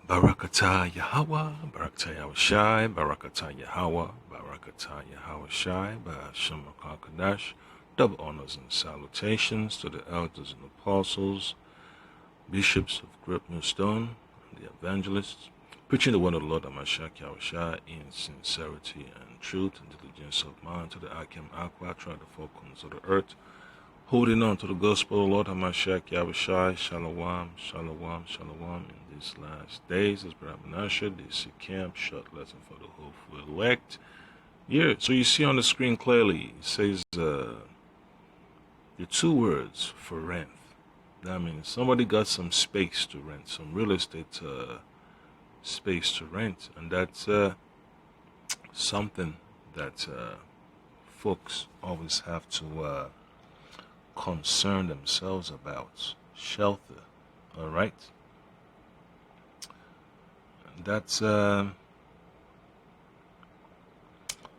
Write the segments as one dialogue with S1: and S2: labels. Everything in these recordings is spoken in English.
S1: Barakatah Yahweh, Barakatah Yahushai, Barakatah Yahweh, Barakatah Yahushai, Ba'ashem Kadash. Double honors and salutations to the elders and apostles, bishops of Great Millstone, and the evangelists, preaching the word of the Lord Amashak Yahushai in sincerity and truth and diligence of mind to the Akim Aqua, throughout the four corners of the earth, holding on to the gospel of the Lord Hamashiach Yahushai, Shalom, Shalom, Shalom, in these last days, as Brother Menashe, this camp, short lesson for the hopeful elect. Yeah, so you see on the screen clearly, it says the two words for rent. That means somebody got some space to rent, some real estate space to rent, and that's something that folks always have to concern themselves about. Shelter, all right? That's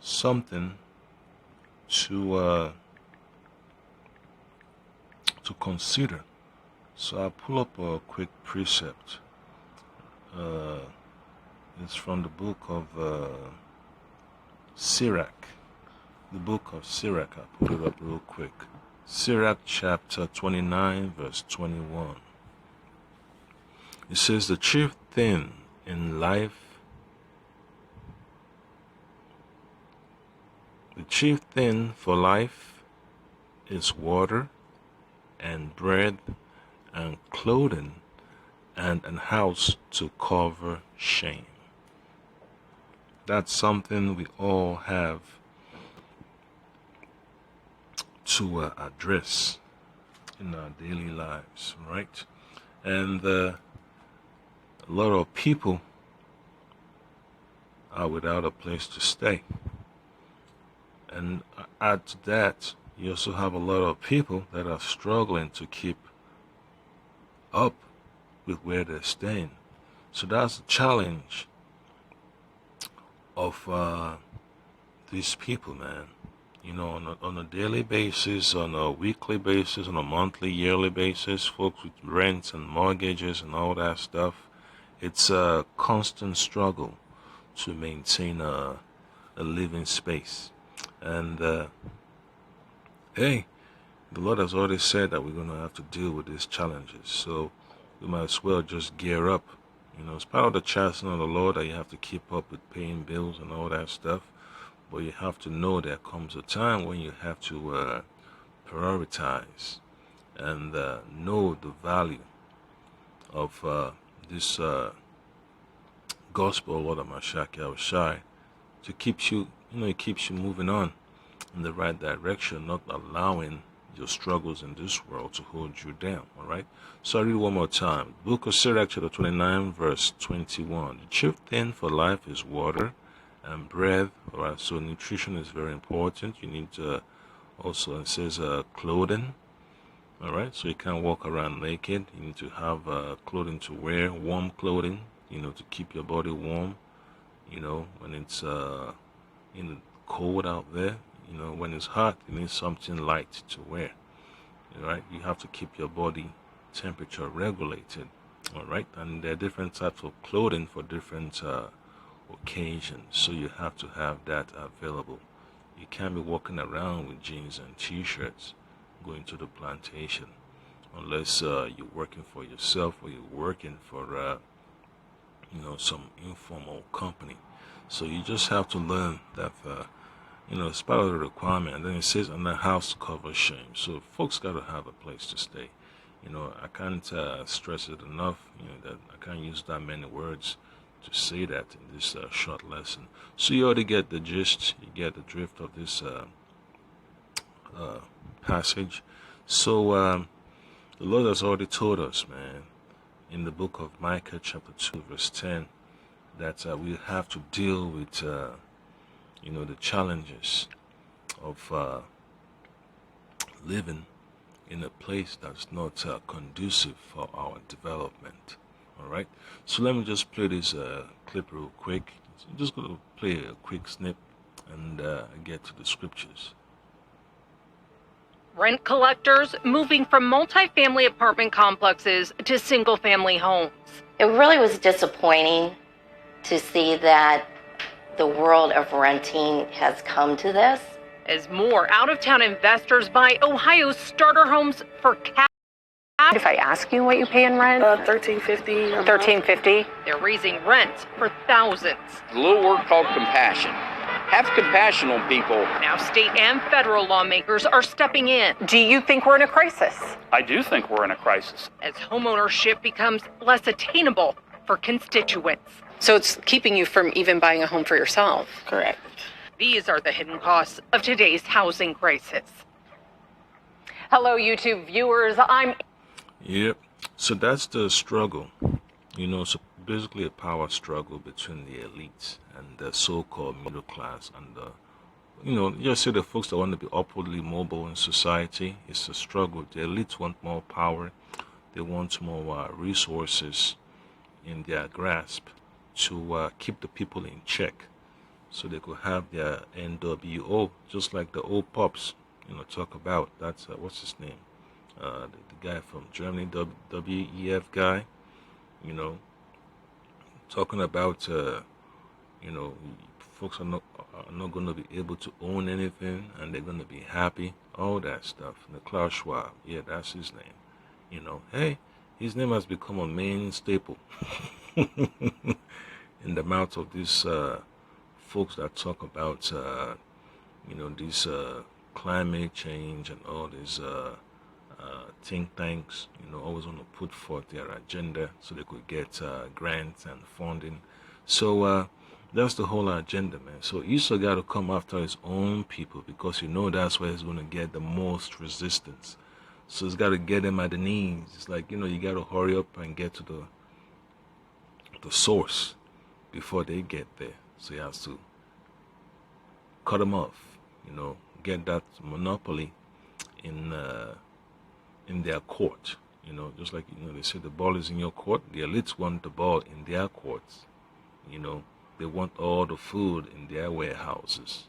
S1: something to consider. So I'll pull up a quick precept. It's from the book of Sirach. The book of Sirach. I'll put it up real quick. Sirach chapter 29, verse 21. It says, the chief thing in life, the chief thing for life is water and bread and clothing and an house to cover shame. That's something we all have to address in our daily lives, right? And a lot of people are without a place to stay. And add to that, you also have a lot of people that are struggling to keep up with where they're staying. So that's the challenge of these people, man. You know, on a daily basis, on a weekly basis, on a monthly, yearly basis, folks with rents and mortgages and all that stuff, it's a constant struggle to maintain a living space. And hey, the Lord has already said that we're going to have to deal with these challenges. So we might as well just gear up. You know, it's part of the chastening of the Lord that you have to keep up with paying bills and all that stuff. But you have to know there comes a time when you have to prioritize and know the value of this gospel, Lord of Mashiach Yahushai, to keep you, it keeps you moving on in the right direction, not allowing your struggles in this world to hold you down, all right? So I read one more time. Book of Sirach, chapter 29, verse 21. The chief thing for life is water and bread, all right? So nutrition is very important. You need also, it says clothing, all right? So you can't walk around naked. You need to have clothing to wear, warm clothing, to keep your body warm, when it's cold out there. When it's hot, you need something light to wear, right? You have to keep your body temperature regulated, all right? And there are different types of clothing for different occasions, so you have to have that available. You can't be walking around with jeans and t-shirts going to the plantation unless you're working for yourself or you're working for some informal company. So you just have to learn that it's part of the requirement. And then it says, and the house covers shame. So folks got to have a place to stay. I can't stress it enough, that I can't use that many words to say that in this short lesson. So you already get the gist, you get the drift of this passage. So the Lord has already told us, man, in the book of Micah chapter 2 verse 10, that we have to deal with the challenges of living in a place that's not conducive for our development. All right, so let me just play this clip real quick. So I'm just going to play a quick snip and get to the scriptures.
S2: Rent collectors moving from multifamily apartment complexes to single-family homes.
S3: It really was disappointing to see that the world of renting has come to this.
S2: As more out-of-town investors buy Ohio's starter homes for cash.
S4: If I ask you what you pay in rent?
S5: $13.50.
S4: $13.50.
S2: They're raising rent for thousands.
S6: A little word called compassion. Have compassion on people.
S2: Now state and federal lawmakers are stepping in.
S4: Do you think we're in a crisis?
S7: I do think we're in a crisis.
S2: As homeownership becomes less attainable for constituents.
S4: So it's keeping you from even buying a home for yourself?
S5: Correct.
S2: These are the hidden costs of today's housing crisis.
S4: Hello, YouTube viewers.
S1: Yep. So that's the struggle. So basically a power struggle between the elites and the so-called middle class and just say the folks that want to be upwardly mobile in society. It's a struggle. The elites want more power. They want more resources in their grasp to keep the people in check so they could have their NWO, just like the old pops, talk about. That's, what's his name? The guy from Germany, WEF guy, talking about, folks are not going to be able to own anything and they're going to be happy, all that stuff. And Klaus Schwab, yeah, that's his name. Hey, his name has become a main staple in the mouth of these folks that talk about, this climate change and all these think tanks, always want to put forth their agenda so they could get grants and funding. So that's the whole agenda, man. So Esau got to come after his own people because that's where he's going to get the most resistance. So he's got to get them at the knees. It's like, you got to hurry up and get to the source before they get there. So he has to cut them off, get that monopoly in their court, just like, they say the ball is in your court. The elites want the ball in their courts, they want all the food in their warehouses,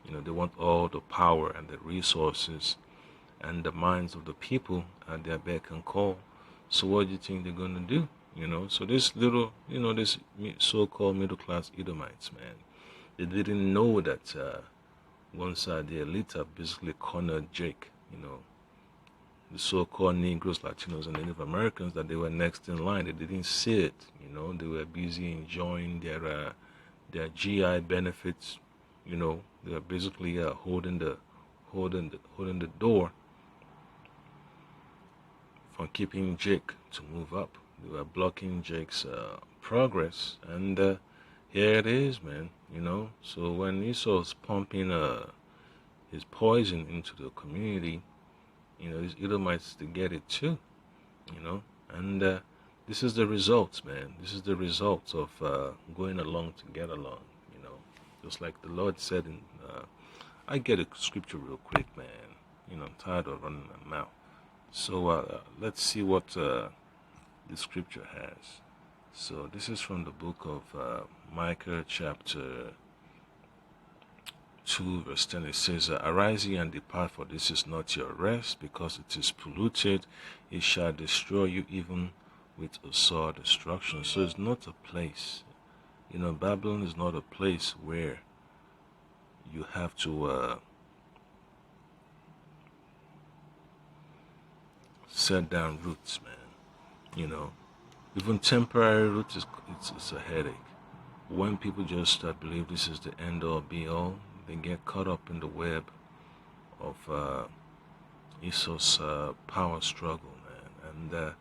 S1: they want all the power and the resources and the minds of the people at their beck and call. So what do you think they're going to do? So this little, this so-called middle-class Edomites, man, they didn't know that one side, the elite have basically cornered Jake, the so-called Negroes, Latinos, and Native Americans, that they were next in line. They didn't see it, they were busy enjoying their GI benefits, they were basically holding the door from keeping Jake to move up. They were blocking Jake's progress, and here it is, man. So when Esau's pumping his poison into the community, these Edomites to get it too, and this is the results, man. This is the results of going along to get along, just like the Lord said in. I get a scripture real quick, man. I'm tired of running my mouth. So let's see what the scripture has. So this is from the book of Micah chapter 2 verse 10. It says, arise ye and depart, for this is not your rest, because it is polluted. It shall destroy you even with a sore destruction. So it's not a place. Babylon is not a place where you have to set down roots, man. Even temporary roots it's a headache. When people just believe this is the end all be all, they get caught up in the web of Esau's power struggle, man. And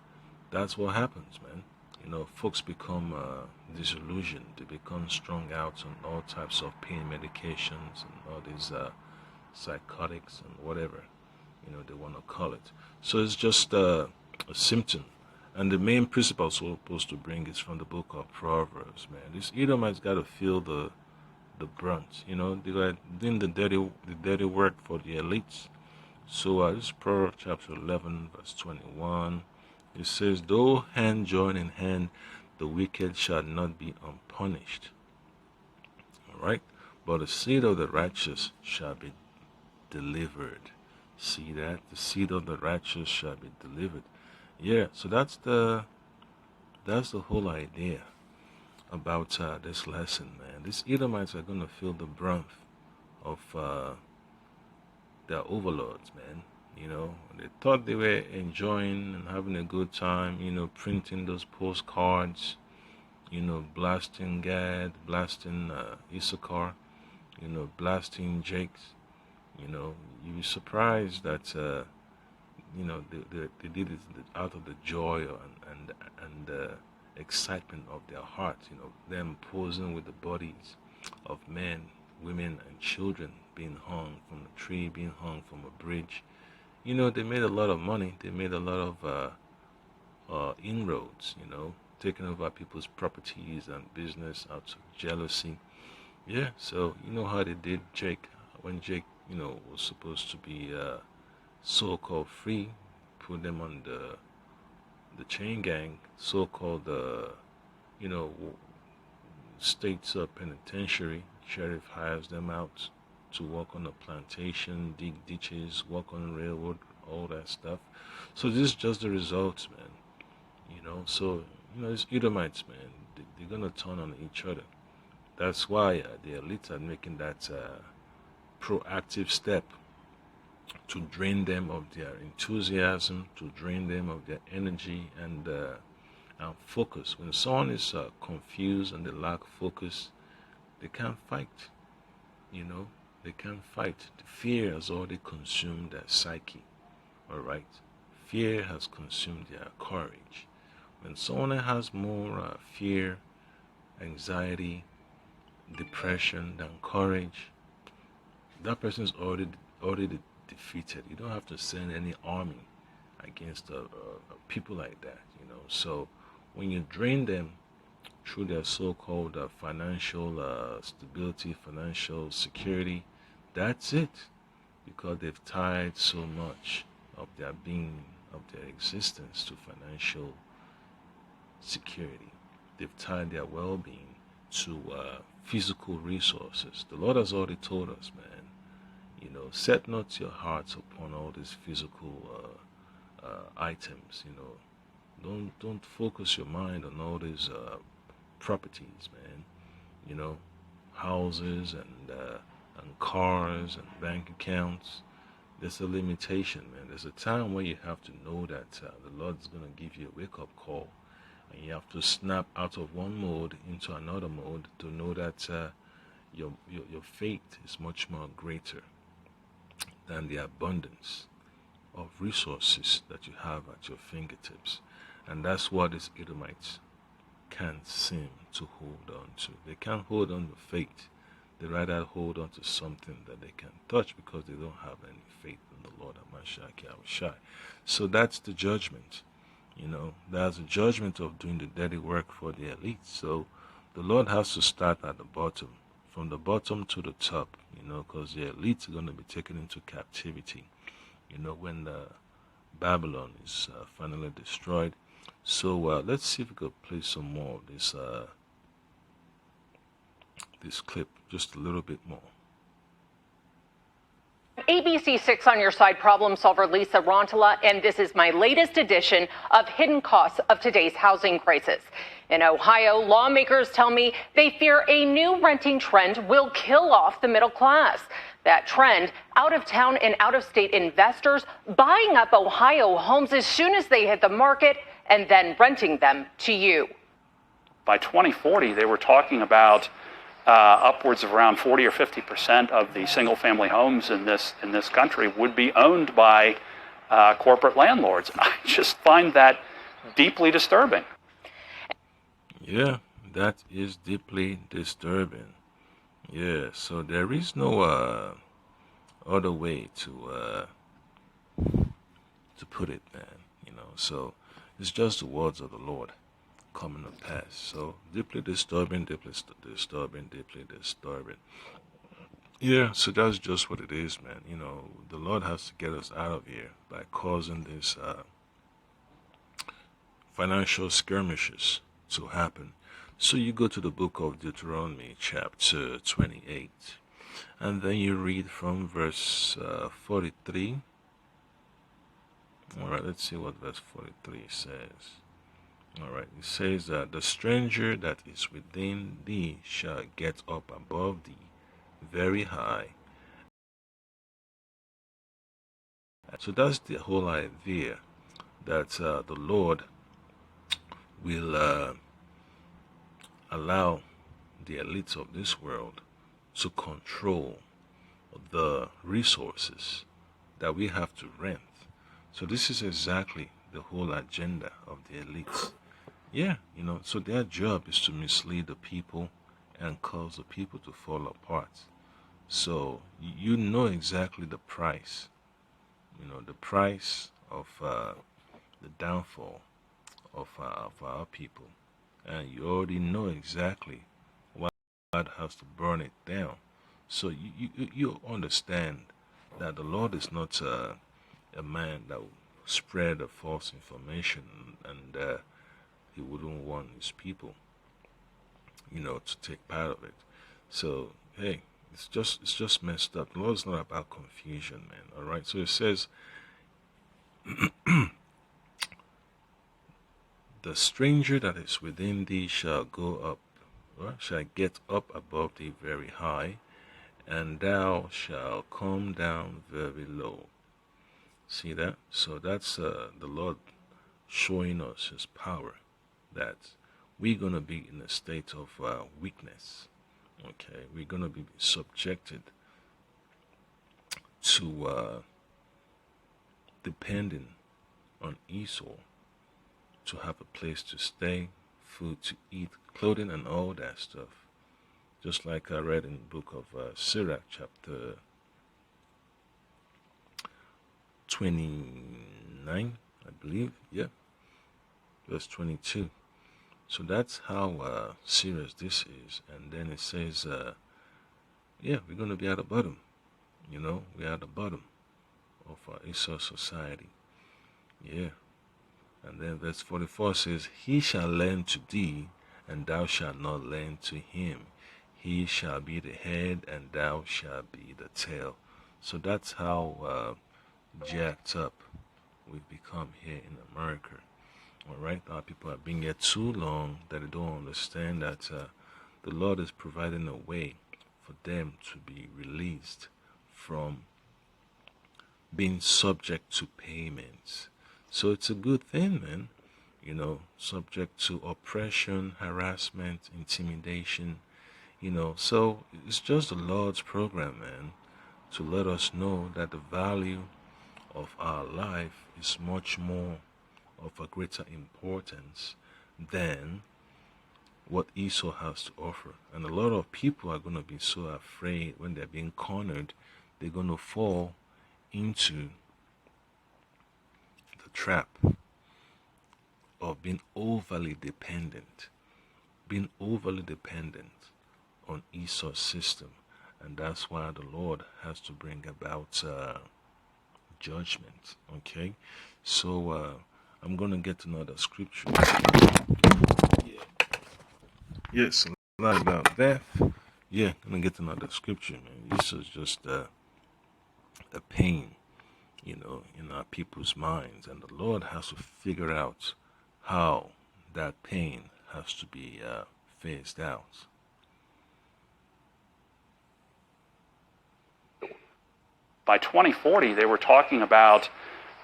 S1: that's what happens, man. Folks become disillusioned. They become strung out on all types of pain medications and all these psychotics and whatever, they want to call it. So it's just a symptom. And the main principle I'm supposed to bring is from the book of Proverbs, man. This Edomites got to feel the brunt. They were doing the dirty work for the elites. So this is Proverbs chapter 11, verse 21. It says, though hand join in hand, the wicked shall not be unpunished. All right? But the seed of the righteous shall be delivered. See that? The seed of the righteous shall be delivered. Yeah, so that's the whole idea about this lesson, man. These Edomites are gonna feel the brunt of their overlords, man. You know, they thought they were enjoying and having a good time, you know, printing those postcards, you know, blasting Gad, blasting Issachar, you know, blasting Jakes. You know, you'd be surprised that, you know, they did it out of the joy and excitement of their heart, you know, them posing with the bodies of men, women, and children being hung from a tree, being hung from a bridge. You know, they made a lot of money. They made a lot of inroads, you know, taking over people's properties and business out of jealousy. Yeah, so you know how they did Jake when Jake, you know, was supposed to be so-called free, put them on the chain gang, so-called you know, state's penitentiary. Sheriff hires them out to work on a plantation, dig ditches, work on railroad, all that stuff. So this is just the results, man. You know, so you know, these Edomites, man, they're gonna turn on each other. That's why the elites are making that proactive step to drain them of their enthusiasm, to drain them of their energy and focus. When someone is confused and they lack focus, they can't fight. You know, they can't fight. The fear has already consumed their psyche. All right, fear has consumed their courage. When someone has more fear, anxiety, depression than courage, that person is already defeated. You don't have to send any army against people like that, you know. So when you drain them through their so-called financial stability, financial security, that's it, because they've tied so much of their being, of their existence to financial security. They've tied their well-being to physical resources. The Lord has already told us, man, you know, set not your hearts upon all these physical items. You know, don't focus your mind on all these properties, man. You know, houses and cars and bank accounts. There's a limitation, man. There's a time where you have to know that the Lord's gonna give you a wake-up call, and you have to snap out of one mode into another mode to know that your faith is much more greater than the abundance of resources that you have at your fingertips. And that's what these Edomites can't seem to hold on to. They can't hold on to faith. They rather hold on to something that they can touch because they don't have any faith in the Lord Amashaki. So that's the judgment. You know, that's a judgment of doing the dirty work for the elite. So the Lord has to start at the bottom, from the bottom to the top, you know, because the elites are going to be taken into captivity, you know, when Babylon is finally destroyed. So let's see if we could play some more of this clip, just a little bit more.
S4: ABC 6 on your side problem solver Lisa Rontola, and this is my latest edition of Hidden Costs of Today's Housing Crisis. In Ohio, lawmakers tell me they fear a new renting trend will kill off the middle class. That trend, out-of-town and out-of-state investors buying up Ohio homes as soon as they hit the market and then renting them to you.
S7: By 2040, they were talking about upwards of around 40 or 50% of the single-family homes in this country would be owned by corporate landlords. I just find that deeply disturbing.
S1: Yeah, that is deeply disturbing. Yeah, so there is no other way to put it, man. You know, so it's just the words of the Lord coming to pass. So deeply disturbing, deeply disturbing, deeply disturbing. Yeah, so that's just what it is, man. You know, the Lord has to get us out of here by causing this financial skirmishes to happen. So you go to the book of Deuteronomy chapter 28, and then you read from verse 43 All right, let's see what verse 43 says. All right, it says that the stranger that is within thee shall get up above thee very high. So that's the whole idea, that the Lord will allow the elites of this world to control the resources that we have to rent. So this is exactly the whole agenda of the elites. Yeah, so their job is to mislead the people and cause the people to fall apart. So you know exactly the price, the price of the downfall of our people. And you already know exactly why God has to burn it down. So you understand that the Lord is not a man that will spread a false information, and he wouldn't want his people, to take part of it. So hey, it's just messed up. The Lord's not about confusion, man. All right. So it says, the stranger that is within thee shall go up, shall get up above thee very high, and thou shalt come down very low. See that? So that's the Lord showing us his power, that we're going to be in a state of weakness. Okay, we're going to be subjected to depending on Esau to have a place to stay, food to eat, clothing, and all that stuff. Just like I read in the book of Sirach, chapter 29, I believe, yeah, verse 22. So that's how serious this is. And then it says, yeah, we're going to be at the bottom. We're at the bottom of Esau society. Yeah. And then verse 44 says, he shall lend to thee, and thou shalt not lend to him. He shall be the head, and thou shalt be the tail. So that's how jacked up we've become here in America. All right, our people have been here too long that they don't understand that the Lord is providing a way for them to be released from being subject to payments. So it's a good thing, man. Subject to oppression, harassment, intimidation. So it's just the Lord's program, man, to let us know that the value of our life is much more of a greater importance than what Esau has to offer. And a lot of people are going to be so afraid when they're being cornered, they're going to fall into the trap of being overly dependent on Esau's system. And that's why the Lord has to bring about judgment. Okay, so I'm going to get another scripture. Yes, a lot about death. Yeah, I'm going to get another scripture, man. This is just a pain, in our people's minds. And the Lord has to figure out how that pain has to be phased out.
S7: By 2040, they were talking about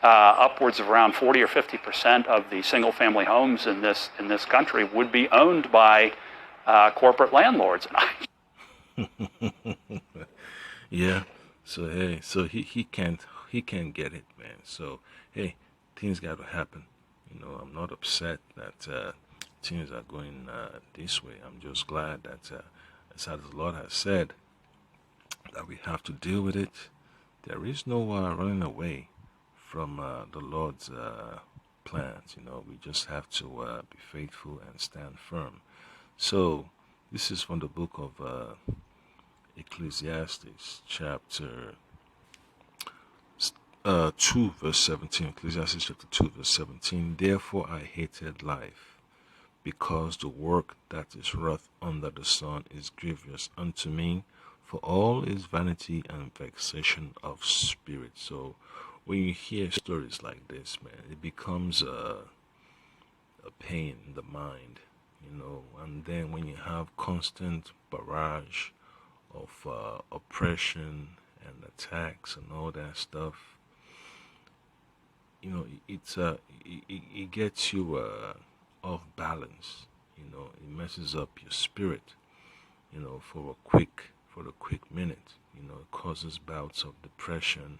S7: upwards of around 40 or 50% of the single-family homes in this country would be owned by corporate landlords.
S1: Yeah. So hey, so he can't get it, man. So hey, things got to happen. I'm not upset that things are going this way. I'm just glad that, as the Lord has said, that we have to deal with it. There is no running away from the Lord's plans. We just have to be faithful and stand firm. So this is from the book of Ecclesiastes, chapter 2, verse 17. Ecclesiastes chapter 2, verse 17. Therefore I hated life, because the work that is wrought under the sun is grievous unto me, for all is vanity and vexation of spirit. So when you hear stories like this, man, it becomes a pain in the mind, and then when you have constant barrage of oppression and attacks and all that stuff, it gets you off balance. It messes up your spirit. For a quick minute. It causes bouts of depression,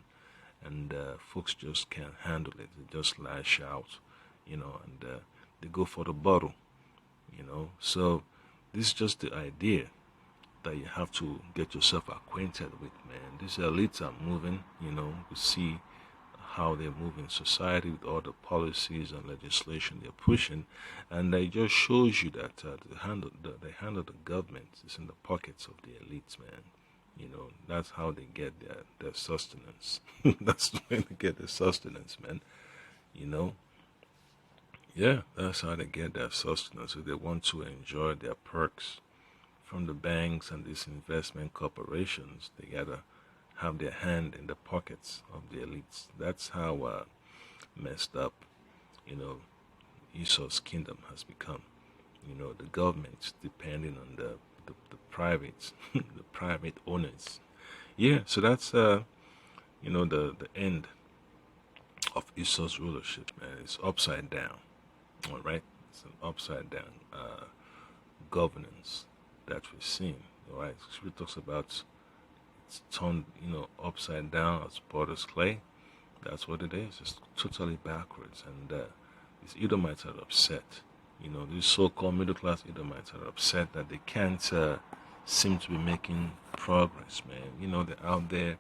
S1: and folks just can't handle it. They just lash out, and they go for the bottle. So this is just the idea that you have to get yourself acquainted with, man. These elites are moving. We see how they move in society with all the policies and legislation they're pushing, and it just shows you that the hand of the government is in the pockets of the elites, man. That's how they get their sustenance. That's the way they get their sustenance, man. Yeah, that's how they get their sustenance. If they want to enjoy their perks from the banks and these investment corporations, they gotta have their hand in the pockets of the elites. That's how messed up, Esau's kingdom has become. The government's depending on the private, the private owners. Yeah, so that's the end of Esau's rulership, man. It's upside down. All right, it's an upside down governance that we're seeing. All right, Scripture talks about it's turned, upside down as potter's clay. That's what it is. It's totally backwards, and these Edomites are upset. These so-called middle-class Edomites are upset that they can't seem to be making progress, man. They're out there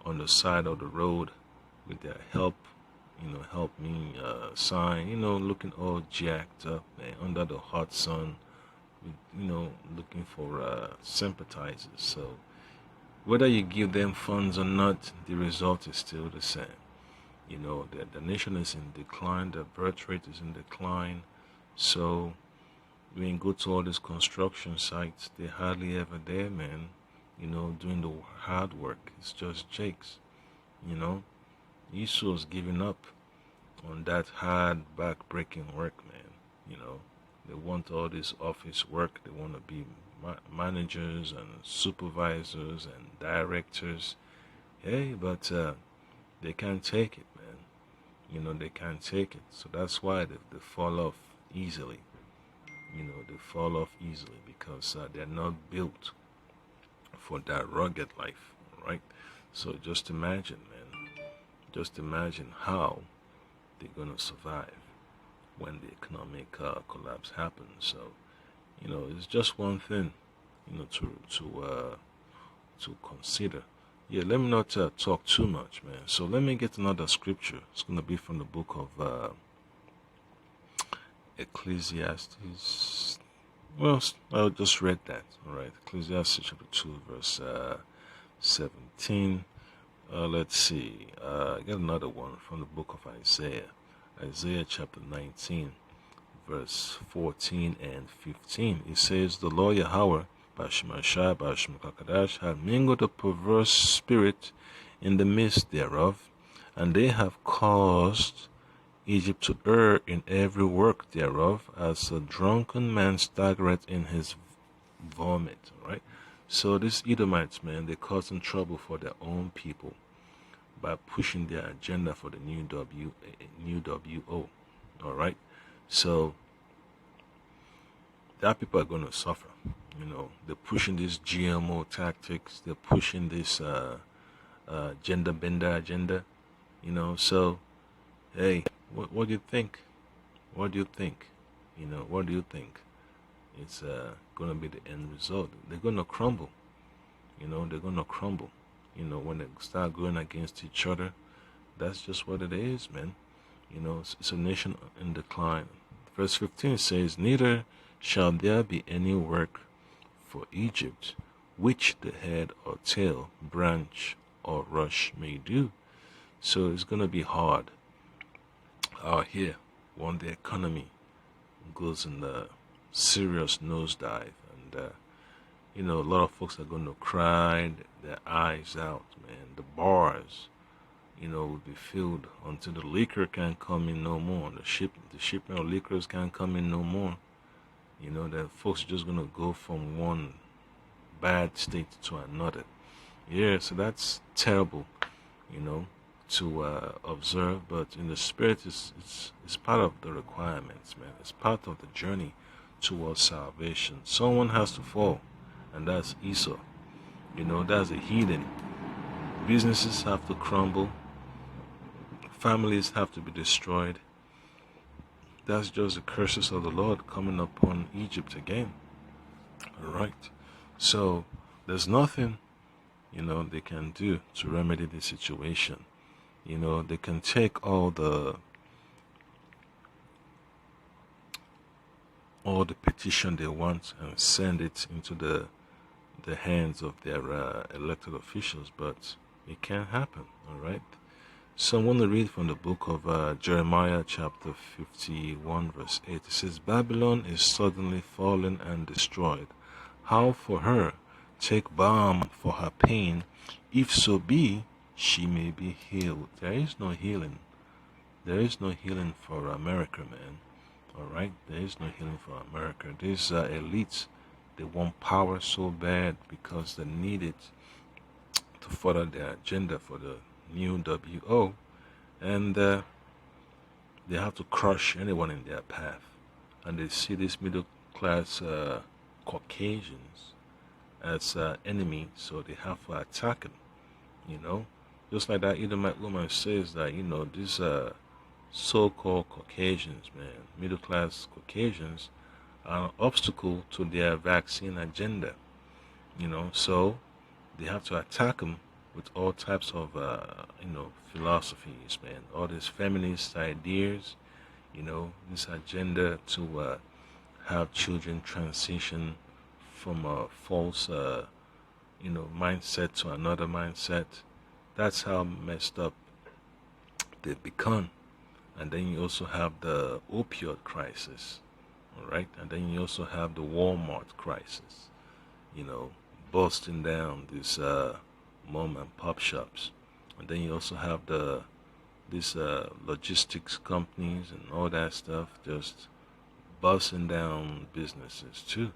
S1: on the side of the road with their help me sign, looking all jacked up, man, under the hot sun, looking for sympathizers. So whether you give them funds or not, the result is still the same. The nation is in decline, the birth rate is in decline. So when you go to all these construction sites, they're hardly ever there, man, doing the hard work. It's just jakes, Esau's giving up on that hard, back-breaking work, man. They want all this office work. They want to be managers and supervisors and directors. Hey, but they can't take it, man. They can't take it. So that's why they fall off easily. They fall off easily because they're not built for that rugged life, right? So just imagine, man. Just imagine how they're going to survive when the economic collapse happens. So, it's just one thing, to consider. Yeah, let me not talk too much, man. So let me get another scripture. It's going to be from the book of Ecclesiastes. Well, I just read that. All right, Ecclesiastes chapter 2, verse 17. Let's see. I got another one from the book of Isaiah. Isaiah chapter 19, verse 14 and 15. It says, "The Lord Yahweh, Bashemashai, Bashemakakadash, had mingled a perverse spirit in the midst thereof, and they have caused Egypt to err in every work thereof, as a drunken man staggereth in his vomit." Right? So these Edomites, man, they're causing trouble for their own people by pushing their agenda for the new WO. All right? So that people are going to suffer. They're pushing these GMO tactics. They're pushing this gender bender agenda. So, hey, what do you think? What do you think? What do you think? It's going to be the end result. They're going to crumble. They're going to crumble. When they start going against each other, that's just what it is, man. It's a nation in decline. Verse 15 says, "Neither shall there be any work for Egypt, which the head or tail, branch or rush may do." So it's going to be hard out here when the economy goes in the serious nosedive, and a lot of folks are going to cry their eyes out, man. The bars will be filled until the liquor can come in no more. The shipment of liquors can come in no more. That folks are just gonna go from one bad state to another. Yeah, so that's terrible, to observe. But in the spirit, it's part of the requirements, man. It's part of the journey towards salvation. Someone has to fall, and that's Esau. That's a heathen. Businesses have to crumble. Families have to be destroyed. That's just the curses of the Lord coming upon Egypt again. All right. So there's nothing, they can do to remedy the situation. They can take all the petition they want and send it into the hands of their elected officials, but it can't happen. All right. So I'm going to read from the book of Jeremiah chapter 51 verse 8. It says, Babylon is suddenly fallen and destroyed. How for her take balm for her pain, if so be she may be healed. There is no healing. There is no healing for America, man. All right? There is no healing for America. These elites, they want power so bad because they need it to further their agenda for the new WO, and they have to crush anyone in their path. And they see these middle class Caucasians as enemy, so they have to attack them. Just like that Edomite woman says that these so-called Caucasians, man, middle class Caucasians, are an obstacle to their vaccine agenda. So they have to attack them with all types of, philosophies, man. All these feminist ideas, this agenda to have children transition from a false, mindset to another mindset. That's how messed up they've become. And then you also have the opioid crisis, all right? And then you also have the Walmart crisis, busting down this mom and pop shops. And then you also have these logistics companies and all that stuff just busting down businesses too.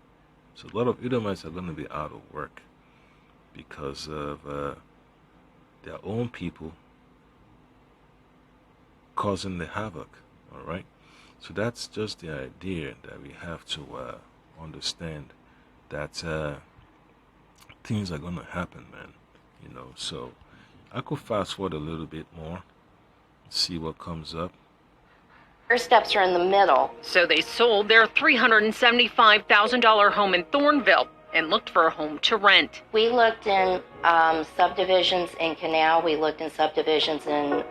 S1: So a lot of Edomites are going to be out of work because of their own people causing the havoc. All right. So that's just the idea that we have to understand, that things are going to happen, man. So I could fast forward a little bit more, see what comes up.
S3: First steps are in the middle.
S2: So they sold their $375,000 home in Thornville and looked for a home to rent.
S3: We looked in subdivisions in Canal. We looked in subdivisions in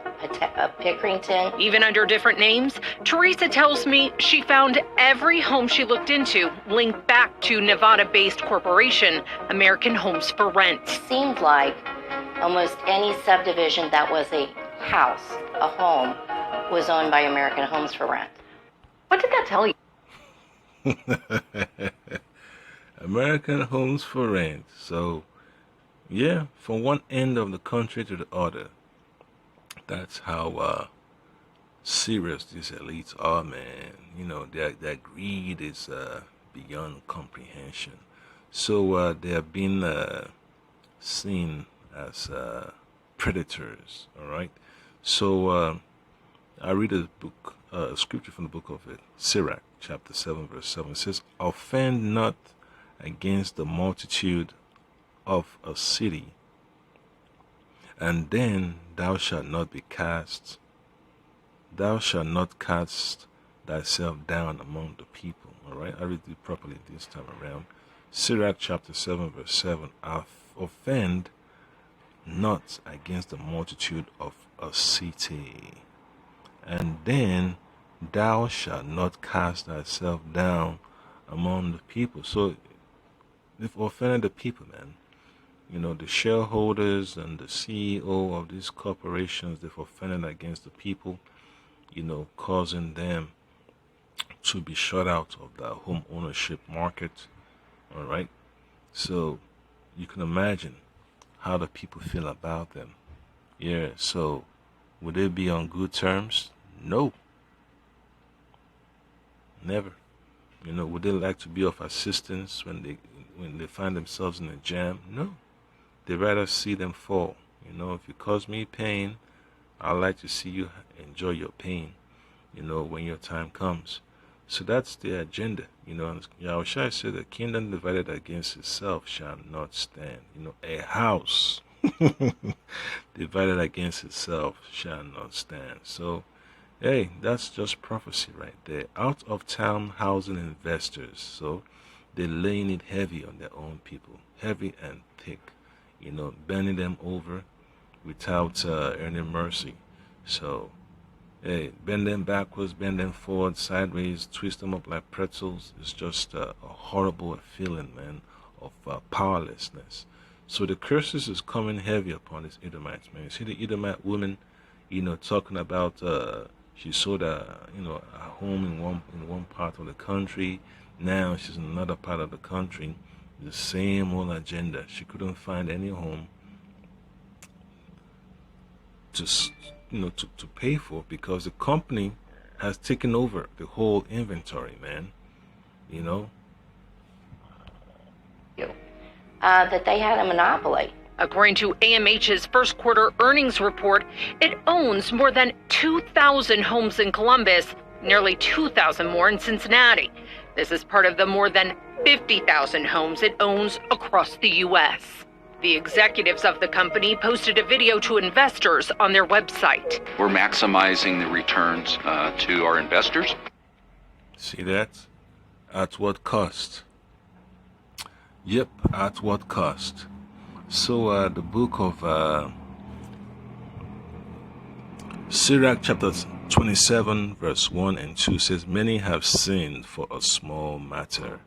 S3: Pickerington.
S2: Even under different names, Teresa tells me she found every home she looked into linked back to Nevada-based corporation, American Homes for Rent.
S3: Seemed like almost any subdivision that was a house, a home, was owned by American Homes for Rent.
S2: What did that tell you?
S1: American Homes for Rent. So, yeah, from one end of the country to the other. That's how serious these elites are, man. Their greed is beyond comprehension. So they have been seen as predators, all right? So I read a book, a scripture from the book of Sirach, chapter 7, verse 7. It says, offend not against the multitude of a city, and then thou shalt not be cast. Thou shalt not cast thyself down among the people. All right, I read it properly this time around. Sirach chapter 7, verse 7. Offend not against the multitude of a city, and then thou shalt not cast thyself down among the people. So they've offended the people, man. The shareholders and the CEO of these corporations, they've offended against the people, causing them to be shut out of the home ownership market. All right. So you can imagine how the people feel about them. Yeah. So Would they be on good terms? No, never. Would they like to be of assistance when they find themselves in a jam? No. They'd rather see them fall. If you cause me pain, I'd like to see you enjoy your pain, when your time comes. So that's the agenda. And Yahushua said, the kingdom divided against itself shall not stand. A house divided against itself shall not stand. So, hey, that's just prophecy right there. Out of town housing investors. So they're laying it heavy on their own people, heavy and thick, bending them over without any mercy. So, hey, bend them backwards, bend them forward, sideways, twist them up like pretzels. It's just a horrible feeling, man, of powerlessness. So the curses is coming heavy upon these Edomites, man. You see the Edomite woman, talking about she sold a home in one part of the country. Now she's in another part of the country. The same old agenda. She couldn't find any home to pay for, because the company has taken over the whole inventory, man.
S3: That they had a monopoly.
S2: According to AMH's first quarter earnings report, it owns more than 2,000 homes in Columbus, nearly 2,000 more in Cincinnati. This is part of the more than 50,000 homes it owns across the U.S. The executives of the company posted a video to investors on their website.
S6: We're maximizing the returns to our investors.
S1: See that? At what cost? Yep, at what cost? So the book of Sirach chapter 27 verse 1 and 2 says, many have sinned for a small matter,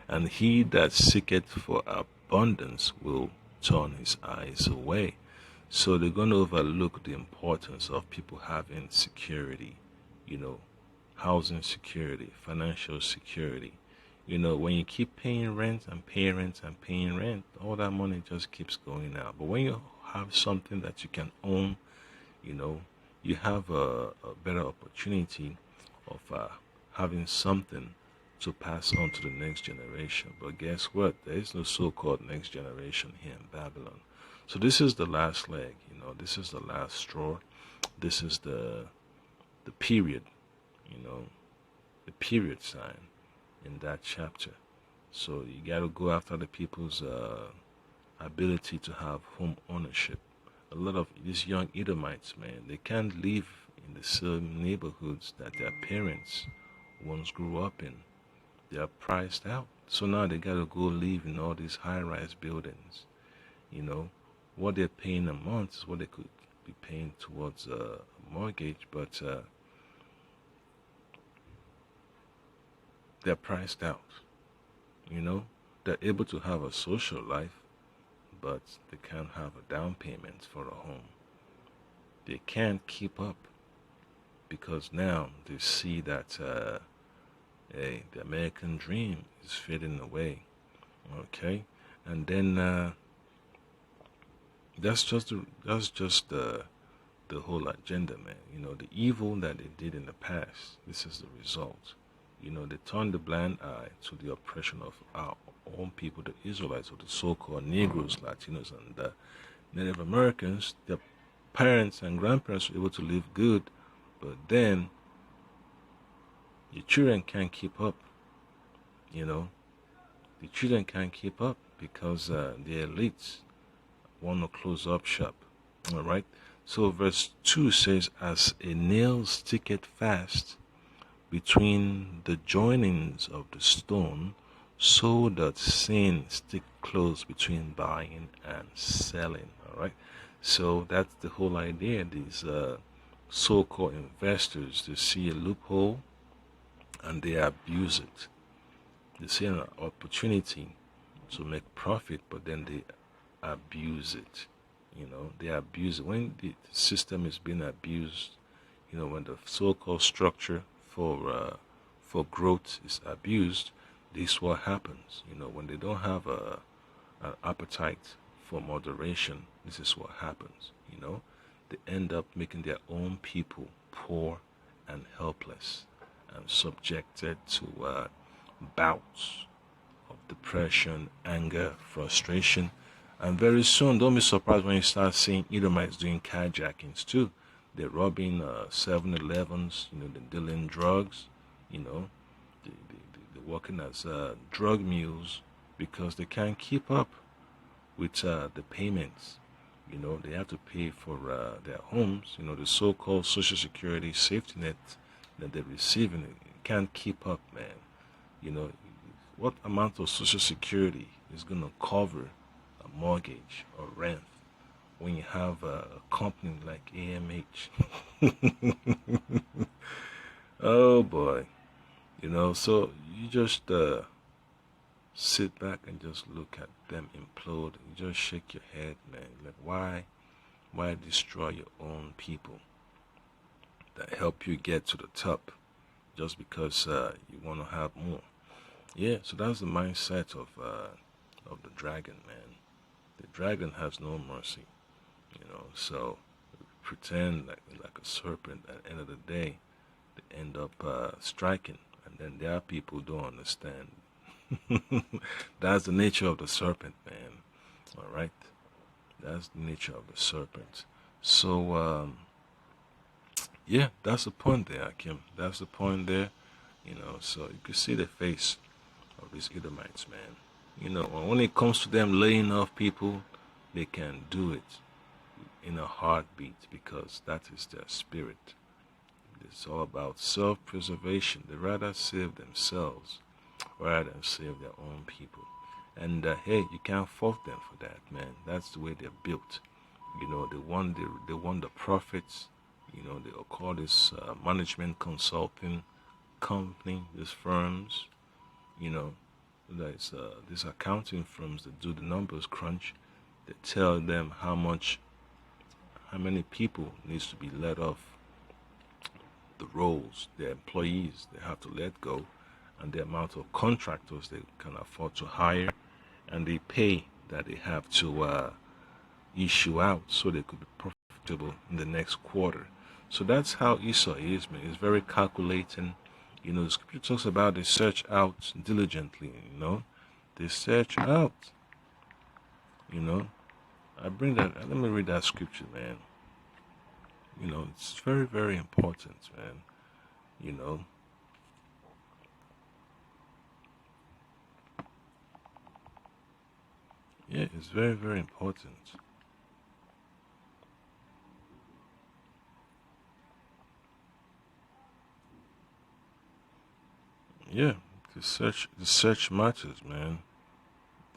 S1: and he that seeketh for abundance will turn his eyes away. So they're going to overlook the importance of people having security, housing security, financial security. When you keep paying rent and paying rent and paying rent, all that money just keeps going out. But when you have something that you can own, you have a better opportunity of having something to pass on to the next generation. But guess what? There is no so-called next generation here in Babylon. So this is the last leg, this is the last straw. This is the period, the period sign in that chapter. So you got to go after the people's ability to have home ownership. A lot of these young Edomites, man, they can't live in the same neighborhoods that their parents once grew up in. They are priced out. So now they got to go live in all these high-rise buildings. What they're paying a month is what they could be paying towards a mortgage, but they're priced out. They're able to have a social life, but they can't have a down payment for a home. They can't keep up because now they see that the American dream is fading away. Okay, and then that's just the whole agenda, man. The evil that they did in the past. This is the result. They turned the blind eye to the oppression of our own people, the Israelites, or the so-called Negroes, Latinos, and Native Americans. Their parents and grandparents were able to live good, but then your children can't keep up. The children can't keep up because the elites want to close up shop. All right. So verse 2 says, as a nail sticketh fast between the joinings of the stone, so doth sin stick close between buying and selling. All right. So that's the whole idea. These so-called investors, they see a loophole and they abuse it. They see an opportunity to make profit, but then they abuse it. They abuse it. When the system is being abused, when the so-called structure for growth is abused, this is what happens. When they don't have an appetite for moderation, this is what happens. they end up making their own people poor and helpless and subjected to bouts of depression, anger, frustration. And very soon, don't be surprised when you start seeing Edomites doing carjackings too. They're robbing 7-Elevens, they're dealing drugs, they're working as drug mules because they can't keep up with the payments. They have to pay for their homes, the so-called Social Security safety net that they're receiving. It can't keep up, man. What amount of Social Security is going to cover a mortgage or rent when you have a company like AMH? Oh boy. So you just sit back and just look at them implode. You just shake your head, man. Like, why destroy your own people that help you get to the top just because you want to have more? Yeah, so that's the mindset of the dragon, man. The dragon has no mercy, So pretend like a serpent. At the end of the day, they end up striking, and then there are people who don't understand. That's the nature of the serpent, man. All right, that's the nature of the serpent. So yeah, that's the point there, Akim. That's the point there. So you can see the face of these Edomites, man. When it comes to them laying off people, they can do it in a heartbeat because that is their spirit. It's all about self-preservation. They rather save themselves rather than save their own people. And hey, you can't fault them for that, man. That's the way they're built. They want the profits. They call this management consulting company, these firms. There's these accounting firms that do the numbers crunch. They tell them how many people needs to be let off the roles, their employees they have to let go, and the amount of contractors they can afford to hire, and the pay that they have to issue out so they could be profitable in the next quarter. So that's how Esau is, man. It's very calculating. The scripture talks about they search out diligently, They search out, I bring that, let me read that scripture, man. It's very, very important, man. Yeah, it's very, very important. Yeah, the search matters, man.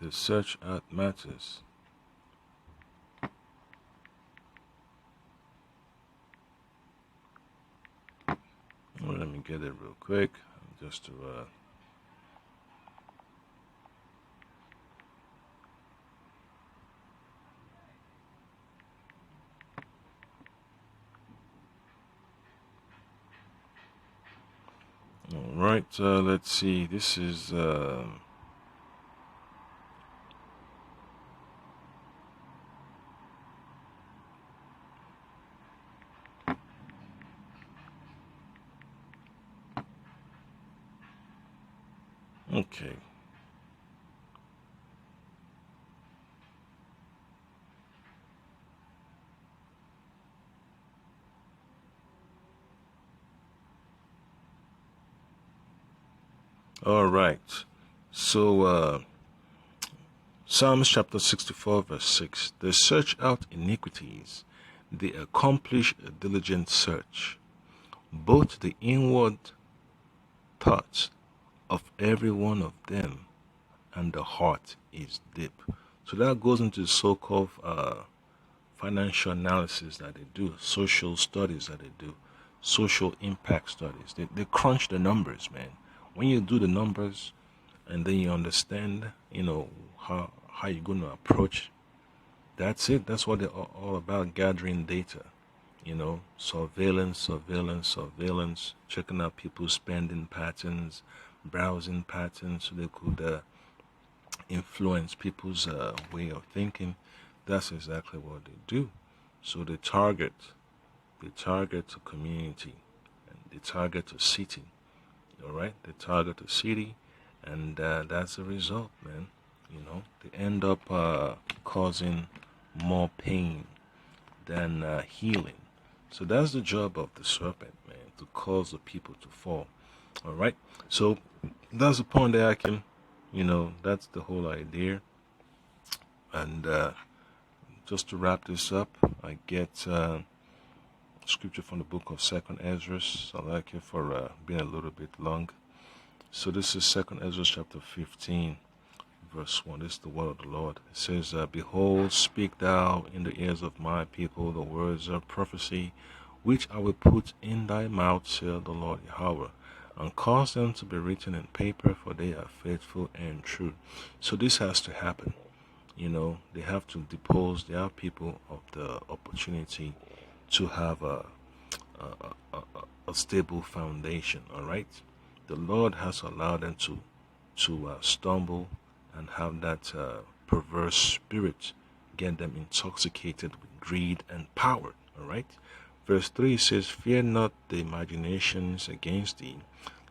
S1: The search out matters. Well, let me get it real quick, just to all right, let's see. This is okay. All right. So Psalms chapter 64 verse 6. They search out iniquities. They accomplish a diligent search. Both the inward thoughts of every one of them and the heart is deep. So that goes into the so-called financial analysis that they do, social studies that they do, social impact studies. They crunch the numbers, man. When you do the numbers and then you understand, how you're going to approach, that's it. That's what they're all about, gathering data. Surveillance, checking out people's spending patterns, browsing patterns, so they could influence people's way of thinking. That's exactly what they do. So they target a community, and they target a city. All right, they target a city, and that's the result, man. They end up causing more pain than healing. So that's the job of the serpent, man, to cause the people to fall. All right. So that's the point that I can, that's the whole idea. And just to wrap this up, I get scripture from the book of Second Ezra. I like it for being a little bit long. So this is Second Ezra chapter 15, verse 1. This is the word of the Lord. It says, Behold, speak thou in the ears of my people the words of prophecy, which I will put in thy mouth, saith the Lord Yahweh, and cause them to be written in paper, for they are faithful and true. So this has to happen. They have to depose their people of the opportunity to have a stable foundation. All right, the Lord has allowed them to stumble and have that perverse spirit get them intoxicated with greed and power. All right, verse 3 says, Fear not the imaginations against thee,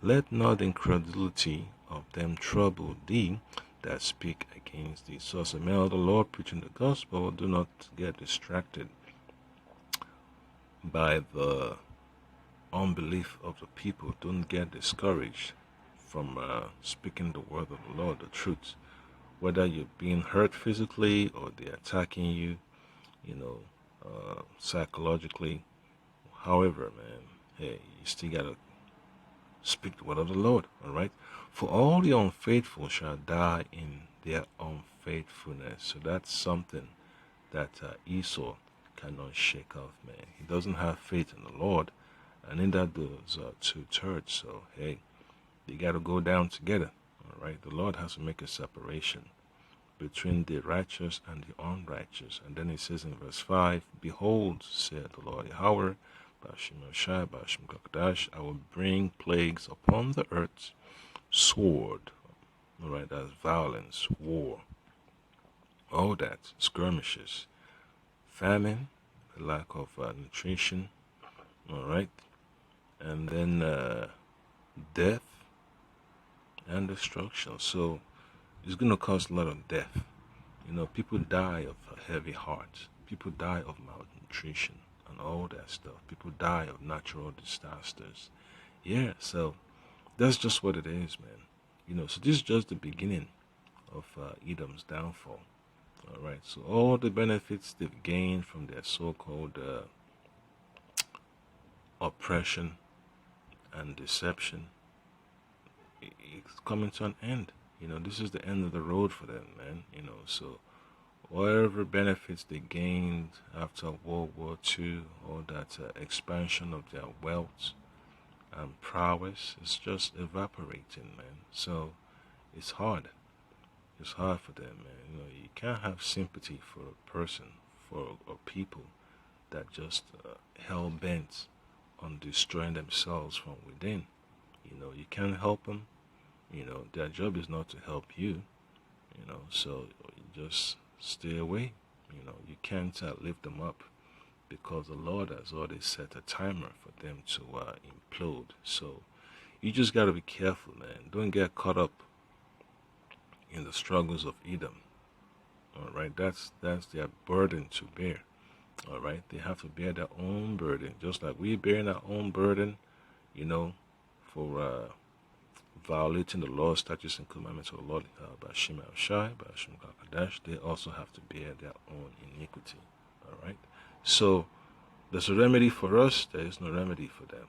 S1: let not the incredulity of them trouble thee that speak against thee. So as a man of the Lord preaching the gospel, do not get distracted by the unbelief of the people. Don't get discouraged from speaking the word of the Lord, the truth. Whether you're being hurt physically or they're attacking you, psychologically, however, man, hey, you still gotta speak the word of the Lord, all right? For all the unfaithful shall die in their unfaithfulness. So that's something that Esau cannot shake off, man. He doesn't have faith in the Lord, and in that those two-thirds. So, hey, they got to go down together, all right? The Lord has to make a separation between the righteous and the unrighteous. And then he says in verse 5, Behold, said the Lord Yahweh, Bashim Shai, Bashim Kakadash, I will bring plagues upon the earth, sword, all right, that's violence, war, all that, skirmishes, famine, lack of nutrition, all right, and then death and destruction. So it's going to cause a lot of death. People die of heavy hearts. People die of malnutrition and all that stuff. People die of natural disasters. Yeah, so that's just what it is, man. So this is just the beginning of Edom's downfall. All right, so all the benefits they've gained from their so-called oppression and deception, it's coming to an end. This is the end of the road for them, man. So whatever benefits they gained after World War II, all that expansion of their wealth and prowess, is just evaporating, man. So it's hard. It's hard for them, man. You can't have sympathy for a person, for a people that just hell-bent on destroying themselves from within. You can't help them. Their job is not to help you. So you just stay away. You can't lift them up, because the Lord has already set a timer for them to implode. So you just got to be careful, man. Don't get caught up in the struggles of Edom. All right, that's their burden to bear. All right, they have to bear their own burden, just like we bearing our own burden, for violating the laws, statutes, and commandments of the Lord, Bashim Shai, Bashim Kakadash. They also have to bear their own iniquity. All right, so there's a remedy for us. There is no remedy for them.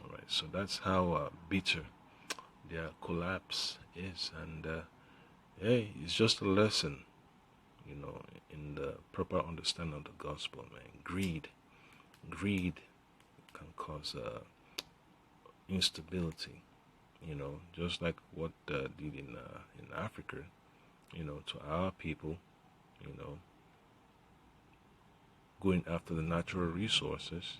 S1: All right, so that's how bitter their collapse is, and hey, it's just a lesson, in the proper understanding of the gospel, man. Greed can cause instability, just like what did in Africa, to our people, going after the natural resources,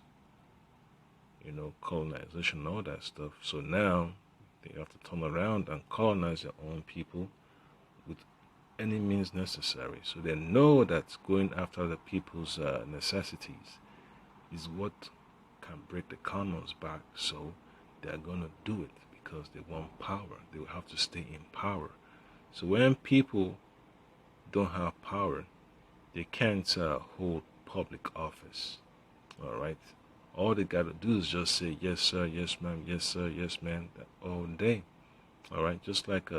S1: colonization, all that stuff. So now they have to turn around and colonize their own people with any means necessary. So they know that going after the people's necessities is what can break the Commonwealth's back. So they're going to do it because they want power. They will have to stay in power. So when people don't have power, they can't hold public office. All right. All they got to do is just say yes, sir, yes, ma'am, yes, sir, yes, ma'am, all day. All right. Just like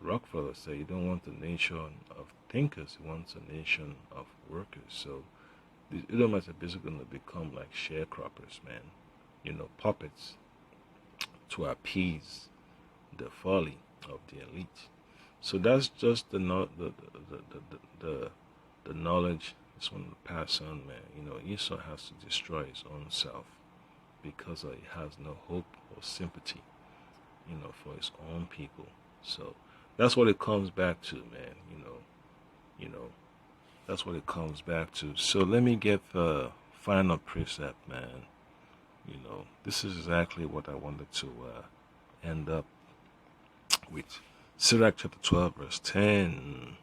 S1: Rockefeller said, you don't want a nation of thinkers, you want a nation of workers. So the Edomites are basically going to become like sharecroppers, man. You know, puppets to appease the folly of the elite. So that's just the knowledge it's going to pass on, man. You know, Esau has to destroy his own self because he has no hope or sympathy, you know, for his own people. So that's what it comes back to, man. You know, that's what it comes back to. So let me get the final precept, man. You know, this is exactly what I wanted to end up with. Sirach chapter 12, verse 10.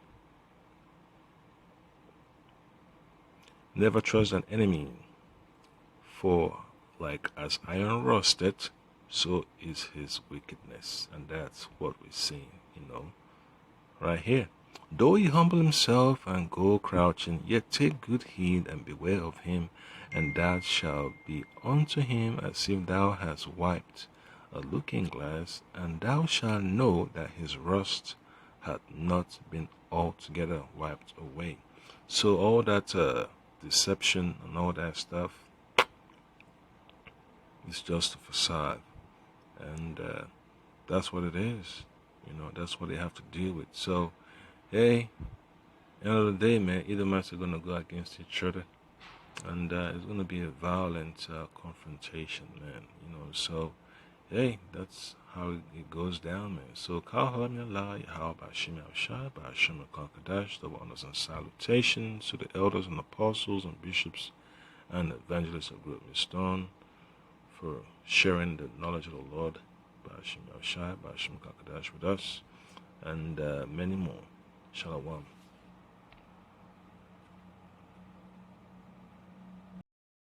S1: Never trust an enemy, for like as iron rusted, so is his wickedness. And that's what we're seeing, you know, right here. Though he humble himself and go crouching, yet take good heed and beware of him, and that shall be unto him as if thou hast wiped a looking glass, and thou shalt know that his rust hath not been altogether wiped away. So all that deception and all that stuff is just a facade, and that's what it is. You know, that's what they have to deal with. So, hey, end of the day, man, either match are gonna go against each other, and it's gonna be a violent confrontation, man. You know, so hey, that's how it goes down, man. So, Kahalamyallah, Yahal Bashim Shai, Bashim Kankadash, the honors and salutations to the elders and apostles and bishops and evangelists of Great Stone for sharing the knowledge of the Lord, Bashim Shai, Bashim Kankadash with us, and many more. Shalom.